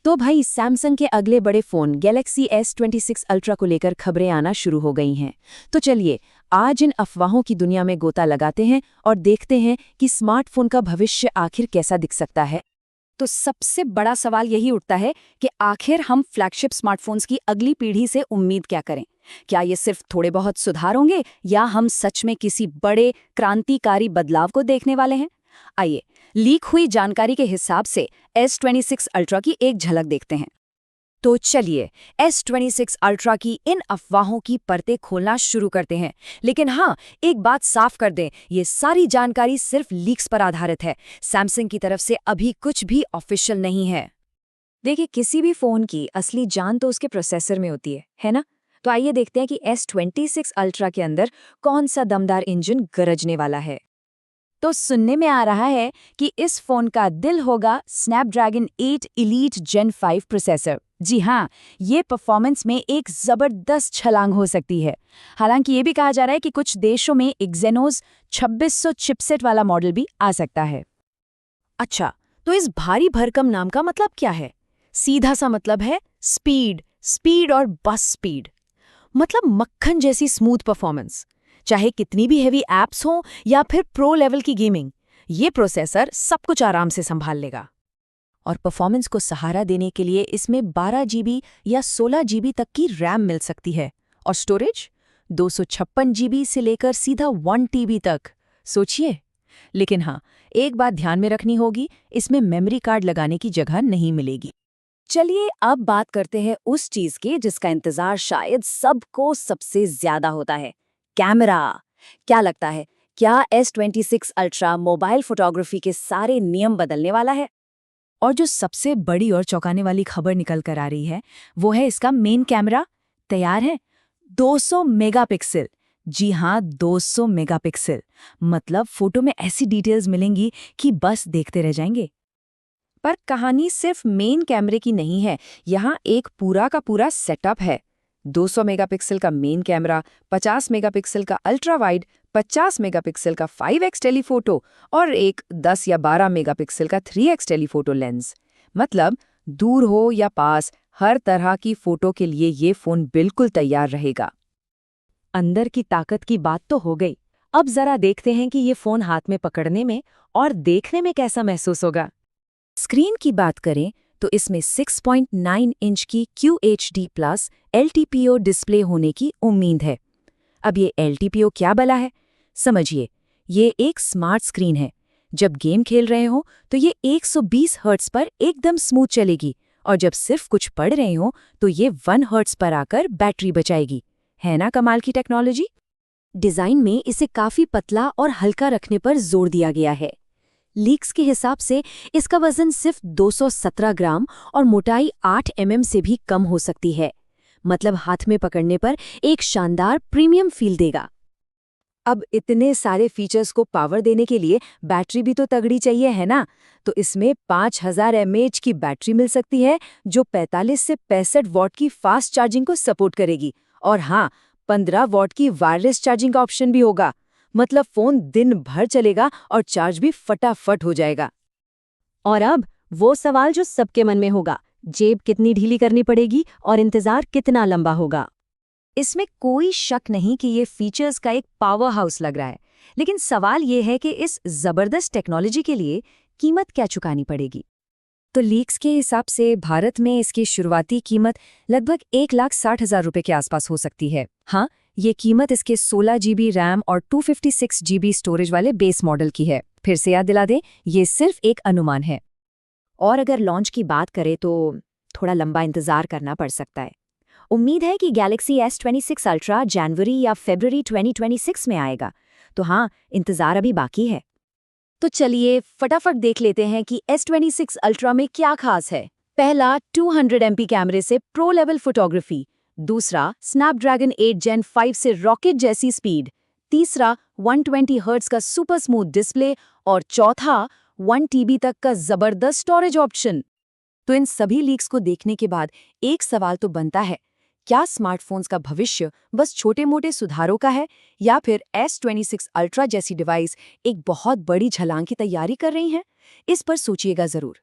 तो भाई सैमसंग के अगले बड़े फोन गैलेक्सी S26 अल्ट्रा को लेकर खबरें आना शुरू हो गई हैं। तो चलिए आज इन अफवाहों की दुनिया में गोता लगाते हैं और देखते हैं कि स्मार्टफोन का भविष्य आखिर कैसा दिख सकता है। तो सबसे बड़ा सवाल यही उठता है कि आखिर हम फ्लैगशिप स्मार्टफोन्स की अगली पीढ़ी से उम्मीद क्या करें। क्या ये सिर्फ थोड़े बहुत सुधार होंगे या हम सच में किसी बड़े क्रांतिकारी बदलाव को देखने वाले हैं। आइए लीक हुई जानकारी के हिसाब से S26 अल्ट्रा की एक झलक देखते हैं। तो चलिए S26 अल्ट्रा की इन अफवाहों की परतें खोलना शुरू करते हैं। लेकिन हाँ, एक बात साफ कर दें, ये सारी जानकारी सिर्फ लीक्स पर आधारित है। सैमसंग की तरफ से अभी कुछ भी ऑफिशियल नहीं है। देखिए, किसी भी फोन की असली जान तो उसके प्रोसेसर में होती है ना? तो आइए देखते हैं कि S26 अल्ट्रा के अंदर कौन सा दमदार इंजन गरजने वाला है। तो सुनने में आ रहा है कि इस फोन का दिल होगा स्नैपड्रैगन 8 एलीट जेन 5 प्रोसेसर। जी हाँ, ये परफॉर्मेंस में एक जबरदस्त छलांग हो सकती है। हालांकि ये भी कहा जा रहा है कि कुछ देशों में एक्सेनोस 2600 चिपसेट वाला मॉडल भी आ सकता है। अच्छा, तो इस भारी भरकम नाम का मतलब क्या है? सीधा सा मतलब है स्पीड, स्पीड और बस स्पीड। मतलब मक्खन जैसी स्मूथ परफॉर्मेंस। चाहे कितनी भी हेवी ऐप्स हों या फिर प्रो लेवल की गेमिंग, ये प्रोसेसर सब कुछ आराम से संभाल लेगा। और परफॉर्मेंस को सहारा देने के लिए इसमें 12 GB या 16 GB तक की रैम मिल सकती है। और स्टोरेज 256 GB से लेकर सीधा 1 TB तक। सोचिए। लेकिन हाँ, एक बात ध्यान में रखनी होगी, इसमें मेमोरी कार्ड लगाने की जगह नहीं मिलेगी। चलिए अब बात करते हैं उस चीज की जिसका इंतजार शायद सबको सबसे ज्यादा होता है, कैमरा। क्या लगता है, क्या S26 अल्ट्रा मोबाइल फोटोग्राफी के सारे नियम बदलने वाला है? और जो सबसे बड़ी और चौंकाने वाली खबर निकल कर आ रही है, वो है इसका मेन कैमरा। तैयार है? 200 मेगापिक्सल। जी हाँ, 200 मेगापिक्सल। मतलब फोटो में ऐसी डिटेल्स मिलेंगी कि बस देखते रह जाएंगे। पर कहानी सिर्फ मेन कैमरे की नहीं है, यहाँ एक पूरा का पूरा सेटअप है। 200 मेगापिक्सल का मेन कैमरा, 50 मेगापिक्सल का अल्ट्रा वाइड, 50 मेगापिक्सल का 5x टेलीफोटो और एक 10 या 12 मेगापिक्सल का 3x टेलीफोटो लेंस। मतलब दूर हो या पास, हर तरह की फोटो के लिए ये फोन बिल्कुल तैयार रहेगा। अंदर की ताकत की बात तो हो गई। अब जरा देखते हैं कि ये फोन हाथ में पकड़ने में और देखने में कैसा महसूस होगा। स्क्रीन की बात करें तो इसमें 6.9 इंच की QHD+ LTPO डिस्प्ले होने की उम्मीद है। अब ये LTPO क्या भला है? समझिए, ये एक स्मार्ट स्क्रीन है। जब गेम खेल रहे हो तो ये 120 हर्ट्ज पर एकदम स्मूथ चलेगी और जब सिर्फ कुछ पढ़ रहे हो तो ये 1 हर्ट्ज पर आकर बैटरी बचाएगी। है ना कमाल की टेक्नोलॉजी? डिजाइन में इसे काफी पतला और हल्का रखने पर जोर दिया गया है। लीक्स के हिसाब से इसका वजन सिर्फ 217 ग्राम और मोटाई 8 mm से भी कम हो सकती है। मतलब हाथ में पकड़ने पर एक शानदार प्रीमियम फील देगा। अब इतने सारे फीचर्स को पावर देने के लिए बैटरी भी तो तगड़ी चाहिए, है ना? तो इसमें 5000 mAh की बैटरी मिल सकती है जो 45 से 65 वॉट की फास्ट चार्जिंग को सपोर्ट करेगी। और हाँ, 15 वॉट की वायरलेस चार्जिंग का ऑप्शन भी होगा। मतलब फोन दिन भर चलेगा और चार्ज भी फटाफट हो जाएगा। और अब वो सवाल जो सबके मन में होगा, जेब कितनी ढीली करनी पड़ेगी और इंतजार कितना लंबा होगा। इसमें कोई शक नहीं कि ये फीचर्स का एक पावर हाउस लग रहा है। लेकिन सवाल ये है कि इस जबरदस्त टेक्नोलॉजी के लिए कीमत क्या चुकानी पड़ेगी। तो लीक्स के हिसाब से भारत में इसकी शुरुआती कीमत लगभग 1,60,000 रुपए के आसपास हो सकती है। हाँ, ये कीमत इसके 16 GB रैम और 256 GB स्टोरेज वाले बेस मॉडल की है। फिर से याद दिला दें, ये सिर्फ एक अनुमान है। और अगर लॉन्च की बात करें तो थोड़ा लंबा इंतजार करना पड़ सकता है। उम्मीद है कि गैलेक्सी S26 अल्ट्रा जनवरी या फरवरी 2026 में आएगा। तो हाँ, इंतजार अभी बाकी है। तो चलिए फटाफट देख लेते हैं कि S26 अल्ट्रा में क्या खास है। पहला, 200 MP कैमरे से प्रो लेवल फोटोग्राफी। दूसरा, स्नैपड्रैगन 8 जेन 5 से रॉकेट जैसी स्पीड। तीसरा, 120 हर्ट्ज का सुपर स्मूथ डिस्प्ले। और चौथा, 1 TB तक का जबरदस्त स्टोरेज ऑप्शन। तो इन सभी लीक्स को देखने के बाद एक सवाल तो बनता है, क्या स्मार्टफोन्स का भविष्य बस छोटे-मोटे सुधारों का है या फिर S26 अल्ट्रा जैसी डिवाइस एक बहुत बड़ी छलांग की तैयारी कर रही हैं? इस पर सोचिएगा जरूर।